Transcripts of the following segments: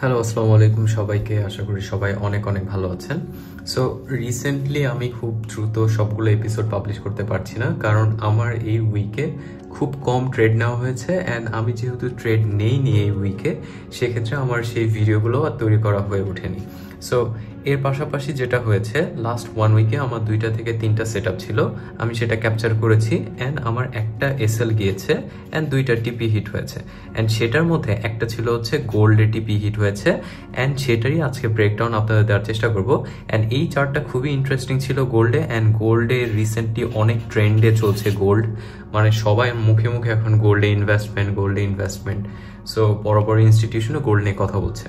Hello, আসসালামু আলাইকুম সবাইকে। আশা করি সবাই অনেক অনেক ভালো আছেন। সো রিসেন্টলি আমি খুব দ্রুত সবগুলো এপিসোড পাবলিশ করতে পারছি না, কারণ আমার এই উইকে খুব কম ট্রেড নেওয়া হয়েছে। অ্যান্ড আমি যেহেতু ট্রেড নেইনি এই উইকে, সেক্ষেত্রে আমার সেই ভিডিওগুলো আর তৈরি করা হয়ে ওঠেনি। সো এর পাশাপাশি যেটা হয়েছে, লাস্ট 1 উইকে আমার 2টা থেকে 3টা সেট আপ ছিল, আমি সেটা ক্যাপচার করেছি। অ্যান্ড আমার একটা এসএল গিয়েছে অ্যান্ড 2টা টিপি হিট হয়েছে। অ্যান্ড সেটার মধ্যে একটা ছিল হচ্ছে গোল্ডে টিপি হিট হয়েছে, অ্যান্ড সেটারই আজকে ব্রেকডাউন আপনাদের দেওয়ার চেষ্টা করব। অ্যান্ড এই চার্টটা খুবই ইন্টারেস্টিং ছিল গোল্ডে। অ্যান্ড গোল্ডে রিসেন্টলি অনেক ট্রেন্ডে চলছে গোল্ড, মানে সবাই মুখে মুখে এখন গোল্ডে ইনভেস্টমেন্ট। সো বড় বড় ইনস্টিটিউশনও গোল্ড নিয়ে কথা বলছে।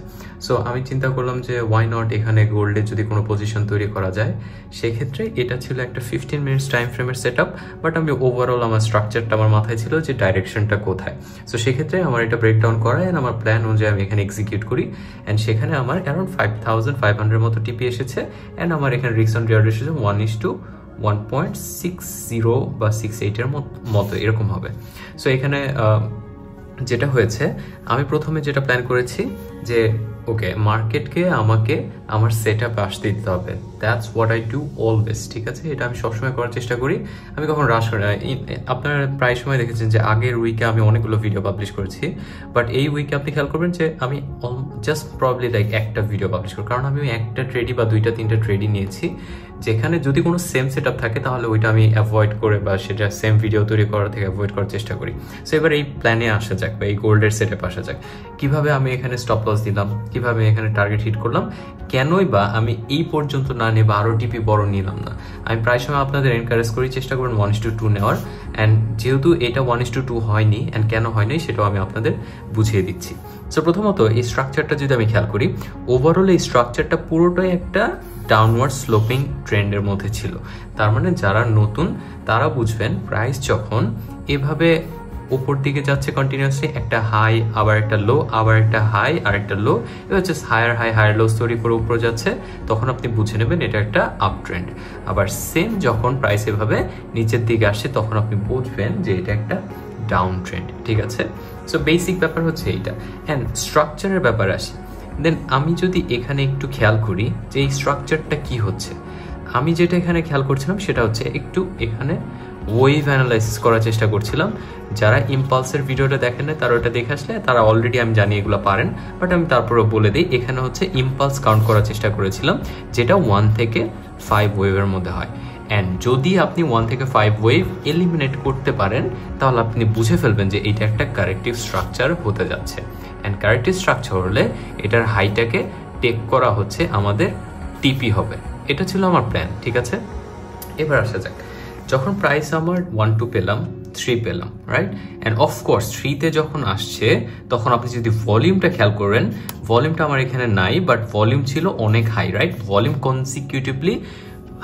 সো আমি চিন্তা করলাম যে ওয়াই নট এখানে গোল্ডে যদি কোনো পজিশন তৈরি করা যায়। সেক্ষেত্রে এটা ছিল একটা 15 মিনিটস টাইম ফ্রেমের সেট আপ, বাট আমি ওভারঅল আমার স্ট্রাকচারটা আমার মাথায় ছিল যে ডাইরেকশনটা কোথায়। সো সেক্ষেত্রে আমার এটা ব্রেকডাউন করা অ্যান্ড আমার প্ল্যান অনুযায়ী আমি এখানে এক্সিকিউট করি। অ্যান্ড সেখানে আমার অ্যারাউন্ড 5500 মতো টিপি এসেছে। অ্যান্ড আমার এখানে রিস্ক অন রিওয়ার্ড এসেছে 1:1.60 বা 68 এর মতো এরকম হবে। সো এখানে যেটা হয়েছে, আমি প্রথমে যেটা প্ল্যান করেছি যে ওকে, মার্কেটকে আমাকে আমার সেট আপ আসতে দিতে হবে। That's what I do always, ঠিক আছে? এটা আমি সবসময় করার চেষ্টা করি। আমি কখন রাশ করি না। আপনারা প্রায় সময় দেখেছেন যে আগের উইকে আমি অনেকগুলো ভিডিও পাবলিশ করেছি, বাট এই উইকে আপনি খেয়াল করবেন যে আমি জাস্ট প্রবলি লাইক একটা ভিডিও পাবলিশ করি, কারণ আমি একটা ট্রেডই বা 2টা 3টা ট্রেডই নিয়েছি। যেখানে যদি কোনো সেম সেট আপ থাকে তাহলে ওইটা আমি অ্যাভয়েড করে বা সেটা সেম ভিডিও তৈরি করার থেকে অ্যাভয়েড করার চেষ্টা করি। সো এবার এই প্ল্যানে আসা যাক বা এই গোল্ডের সেট আপ আসা যাক। কীভাবে আমি এখানে স্টপ লস দিলাম, কীভাবে এখানে টার্গেট হিট করলাম, কেনই বা আমি এই পর্যন্ত না নেব আরও টিপি বড় নিলাম না। আমি প্রায় সময় আপনাদের এনকারেজ করি চেষ্টা করবেন 1:2 নেওয়ার। অ্যান্ড যেহেতু এটা 1:2 হয়নি, অ্যান্ড কেন হয়নি সেটাও আমি আপনাদের বুঝিয়ে দিচ্ছি। সো প্রথমত এই স্ট্রাকচারটা যদি আমি খেয়াল করি, ওভারঅল এই স্ট্রাকচারটা পুরোটাই একটা ডাউনওয়ার্ড স্লোপিং ট্রেন্ডের মধ্যে ছিল। তার মানে যারা নতুন তারা বুঝবেন, প্রাইস যখন এভাবে উপর দিকে যাচ্ছে কন্টিনিউয়াসলি, একটা হাই আবার একটা লো, আবার একটা হাই আর একটা লো, এবার জাস্ট হায়ার লো তৈরি করে উপরে যাচ্ছে, তখন আপনি বুঝে নেবেন এটা একটা আপ ট্রেন্ড। আবার সেম যখন প্রাইস এভাবে নিচের দিকে আসছে, তখন আপনি বুঝবেন যে এটা একটা ডাউন ট্রেন্ড, ঠিক আছে? সো বেসিক ব্যাপার হচ্ছে এইটা। অ্যান্ড স্ট্রাকচারের ব্যাপার আসি, দেন আমি যদি এখানে একটু খেয়াল করি যে এই স্ট্রাকচারটা কি হচ্ছে, আমি যেটা এখানে খেয়াল করছিলাম সেটা হচ্ছে একটু এখানে ওয়েভ অ্যানালাইসিস করার চেষ্টা করছিলাম। যারা ইম্পালসের ভিডিওটা দেখেন না তারা ওটা দেখে আসলে তারা অলরেডি আমি জানি এগুলো পারেন, বাট আমি তারপরেও বলে দিই। এখানে হচ্ছে ইম্পালস কাউন্ট করার চেষ্টা করেছিলাম, যেটা 1 থেকে 5 ওয়েভের মধ্যে হয়। অ্যান্ড যদি আপনি 1 থেকে 5 ওয়েভ এলিমিনেট করতে পারেন, তাহলে আপনি বুঝে ফেলবেন যে এটা একটা কারেক্টিভ স্ট্রাকচার হতে যাচ্ছে। অ্যান্ড কারেক্টিভ স্ট্রাকচার হলে এটার হাইটাকে টেক করা হচ্ছে আমাদের টিপি হবে। এটা ছিল আমার প্ল্যান, ঠিক আছে? এবার আসা যাক, যখন প্রাইস আমার 1-2 পেলাম, 3 পেলাম, রাইট? অ্যান্ড অফকোর্স 3তে যখন আসছে তখন আপনি যদি ভলিউমটা খেয়াল করেন, ভলিউমটা আমার এখানে নাই, বাট ভলিউম ছিল অনেক হাই, রাইট? ভলিউম কনসিকিউটিভলি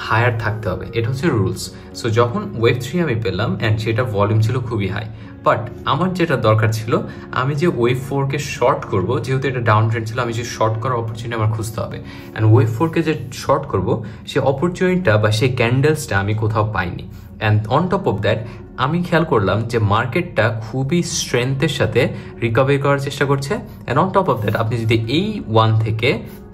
হায়ার থাকতে হবে, এটা হচ্ছে রুলস। সো যখন ওয়েভ 3 আমি পেলাম অ্যান্ড সেটা ভলিউম ছিল খুবই হাই, বাট আমার যেটা দরকার ছিল, আমি যে ওয়েভ 4কে শর্ট করবো, যেহেতু এটা ডাউন ট্রেন্ড ছিল, আমি যে শর্ট করার অপরচুনিটি আমার খুঁজতে হবে। অ্যান্ড ওয়েভ 4কে যে শর্ট করবো, সেই অপরচুনিটিটা বা সেই ক্যান্ডেলসটা আমি কোথাও পাইনি। And on top of that আমি খেয়াল করলাম যে মার্কেটটা খুবই স্ট্রেংথের সাথে রিকভারি করার চেষ্টা করছে। And on top of that আপনি যদি এই 1 থেকে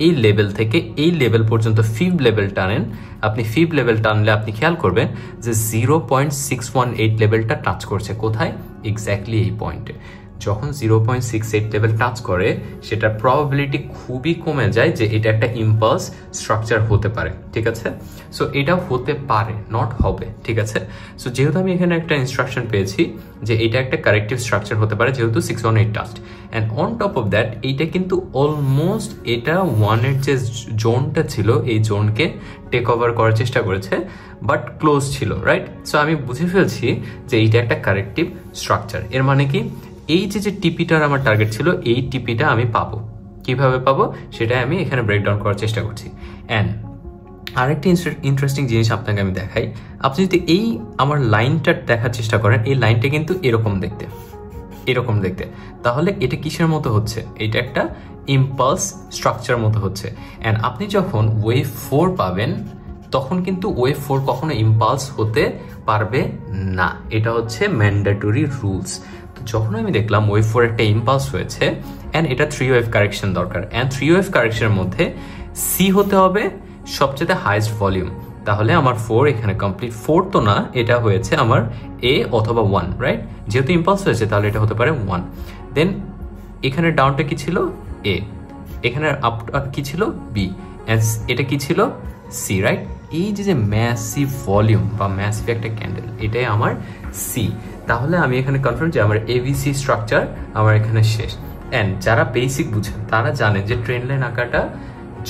এই লেভেল থেকে এই লেভেল পর্যন্ত ফিব লেভেল টানেন, আপনি ফিব লেভেল টানলে আপনি খেয়াল করবেন যে 0.618 লেভেলটা টাচ করছে। কোথায়? এক্স্যাক্টলি এই পয়েন্টে। যখন 0.68 লেভেল টাচ করে, সেটার প্রবাবিলিটি খুবই কমে যায় যে এটা একটা ইম্পালস স্ট্রাকচার হতে পারে, ঠিক আছে? সো এটা হতে পারে, নট হবে, ঠিক আছে? সো যেহেতু আমি এখানে একটা ইনস্ট্রাকশন পেয়েছি যে এটা একটা কারেক্টিভ স্ট্রাকচার হতে পারে, যেহেতু 618 touched. And on top of that এইটা কিন্তু অলমোস্ট এটা 1-এর যে জোনটা ছিল, এই জোনকে টেক ওভার করার চেষ্টা করেছে, বাট ক্লোজ ছিল, রাইট? সো আমি বুঝে ফেলছি যে এইটা একটা কারেক্টিভ স্ট্রাকচার। এর মানে কি, এই যে টিপিটার আমার টার্গেট ছিল, এই টিপিটা আমি পাবো। কিভাবে পাবো সেটাই আমি এখানে ব্রেকডাউন করার চেষ্টা করছি। অ্যান্ড আরেকটি ইন্টারেস্টিং জিনিস আপনাকে আমি দেখাই। আপনি যদি এই আমার লাইনটা দেখার চেষ্টা করেন, এই লাইনটা কিন্তু এরকম দেখতে, তাহলে এটা কিসের মতো হচ্ছে? এটা একটা ইম্পালস স্ট্রাকচার মতো হচ্ছে। অ্যান্ড আপনি যখন ওয়েভ 4 পাবেন, তখন কিন্তু ওয়েভ 4 কখনো ইম্পালস হতে পারবে না, এটা হচ্ছে ম্যান্ডেটরি রুলস। যখন আমি দেখলাম ওয়েভ 4 একটা ইম্পালস হয়েছে অ্যান্ড এটা 3 ওয়েভ কারেকশন দরকার, অ্যান্ড 3 ওয়েভ কারেকশনের মধ্যে সি হতে হবে সবচেয়ে হাইয়েস্ট ভলিউম। তাহলে আমার 4 এখানে কমপ্লিট, 4 তো না, এটা হয়েছে আমার এ অথবা 1, রাইট? যেহেতু ইম্পালস হয়েছে তাহলে এটা হতে পারে 1। দেন এখানে ডাউনটা কি ছিল? এ। এখানে আপ কি ছিল? বি। অ্যান্ড এটা কি ছিল? C, right? এই যে ম্যাসিভ ভলিউম বা ম্যাসিভ একটা ক্যান্ডেল, এটাই আমার সি। তাহলে আমি এখানে কনফার্ম যে আমার এবিসি স্ট্রাকচার আমার এখানে শেষ। অ্যান্ড যারা বেসিক বুঝেন তারা জানেন যে ট্রেন্ড লাইন আঁকাটা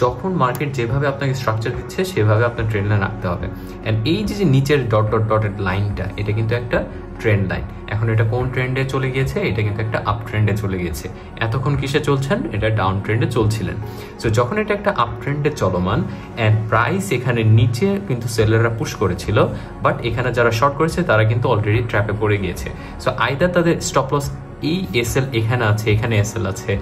যখন মার্কেট যেভাবে আপনাকে স্ট্রাকচার দিচ্ছে সেভাবে আপনার ট্রেন্ড লাইন আঁকতে হবে। অ্যান্ড এই যে নিচের ডটেড লাইনটা, এটা কিন্তু একটা ট্রেন্ড লাইন। এখন এটা কোন ট্রেন্ডে চলে গিয়েছে? এটা কিন্তু একটা আপ ট্রেন্ডে চলে গিয়েছে। এতক্ষণ কিসে চলছেন? এটা ডাউন ট্রেন্ডে চলছিলেন। সো যখন এটা একটা আপ ট্রেন্ডে চলমান অ্যান্ড প্রাইস এখানে নিচে কিন্তু সেলাররা পুশ করেছিল, বাট এখানে যারা শর্ট করেছে তারা কিন্তু অলরেডি ট্র্যাপে পড়ে গিয়েছে। সো আইদার তাদের স্টপ লস এই এসএল এখানে আছে, এখানে এসএল আছে,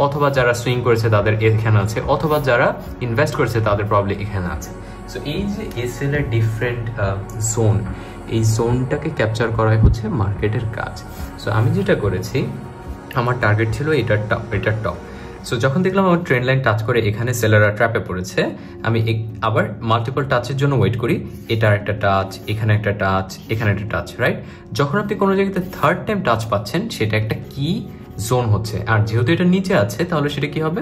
অথবা যারা সুইং করেছে তাদের এখানে আছে, অথবা যারা ইনভেস্ট করেছে তাদের প্রবলেম এখানে আছে। সো এই যে এসএল এর ডিফারেন্ট জোন, এই জোনটাকে ক্যাপচার করাই হচ্ছে মার্কেটের কাজ। সো আমি যেটা করেছি, আমার টার্গেট ছিল এটার টপ। সো যখন দেখলাম আমার ট্রেন্ড লাইন টাচ করে এখানে সেলাররা ট্র্যাপে পড়েছে, আমি আবার মাল্টিপল টাচের জন্য ওয়েট করি। এটার একটা টাচ, এখানে একটা টাচ, এখানে একটা টাচ, রাইট? যখন আপনি কোনো জায়গাতে থার্ড টাইম টাচ পাচ্ছেন সেটা একটা কি জোন হচ্ছে, আর যেহেতু এটা নিচে আছে তাহলে সেটা কি হবে?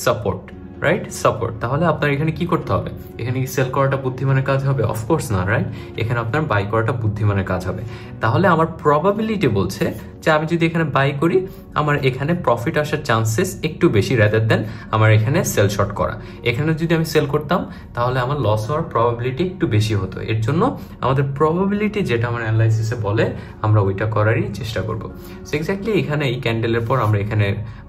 Support, right? সাপোর্ট। তাহলে আপনার এখানে কি করতে হবে? এখানে কি সেল করাটা বুদ্ধিমানের কাজ হবে? অফকোর্স না, রাইট? এখানে আপনার বাই করাটা বুদ্ধিমানের কাজ হবে। তাহলে আমার প্রবাবিলিটি বলছে যে আমি যদি এখানে বাই করি আমার এখানে প্রফিট আসার চান্সেস একটু বেশি রাদার দেন আমার এখানে সেল শর্ট করা। এখানে যদি আমি সেল করতাম তাহলে আমার লস হওয়ার প্রবাবিলিটি একটু বেশি হতো। এর জন্য আমাদের প্রবাবিলিটি যেটা আমার অ্যানালাইসিসে বলে আমরা ওইটা করারই চেষ্টা করব। সো এক্স্যাক্টলি এখানে এই ক্যান্ডেলের পর আমরা এখানে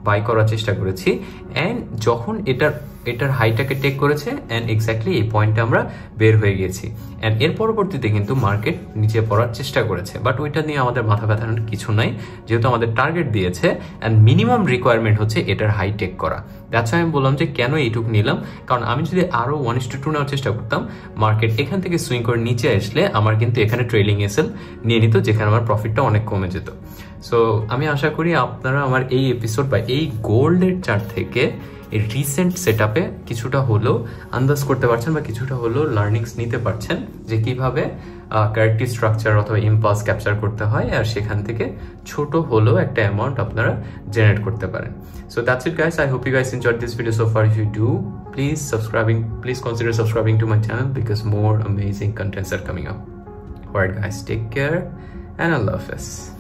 বাই করার চেষ্টা করেছি, অ্যান্ড যখন এটার হাইটাকে টেক করেছে অ্যান্ড এক্স্যাক্টলি এই পয়েন্টে আমরা বের হয়ে গেছি। অ্যান্ড এর পরবর্তীতে কিন্তু মার্কেট নিচে পড়ার চেষ্টা করেছে, বাট ওইটা নিয়ে আমাদের মাথা ব্যথানোর কিছু নাই, যেহেতু আমাদের টার্গেট দিয়েছে অ্যান্ড মিনিমাম রিকোয়ারমেন্ট হচ্ছে এটার হাই টেক করা। দ্যাটস আমি বললাম যে কেন এইটুক নিলাম, কারণ আমি যদি আরও 1:2 নেওয়ার চেষ্টা করতাম, মার্কেট এখান থেকে সুইং করে নিচে আসলে আমার কিন্তু এখানে ট্রেলিং এসএল নিয়ে নিত, যেখানে আমার প্রফিটটা অনেক কমে যেত। সো আমি আশা করি আপনারা আমার এই এপিসোড বা এই গোল্ডের চার্ট থেকে এই রিসেন্ট সেট আপে কিছুটা হলেও আন্দাজ করতে পারছেন বা কিছুটা হলেও লার্নিংস নিতে পারছেন যে কিভাবে ক্যারেক্টার স্ট্রাকচার অথবা ইম্পালস ক্যাপচার করতে হয়, আর সেখান থেকে ছোট হলেও একটা অ্যামাউন্ট আপনারা জেনারেট করতে পারেন। So that's it guys, I hope you guys enjoyed this video so far. If you do, please consider subscribing to my channel because more amazing contents are coming up. Alright guys, take care and Allah Hafiz.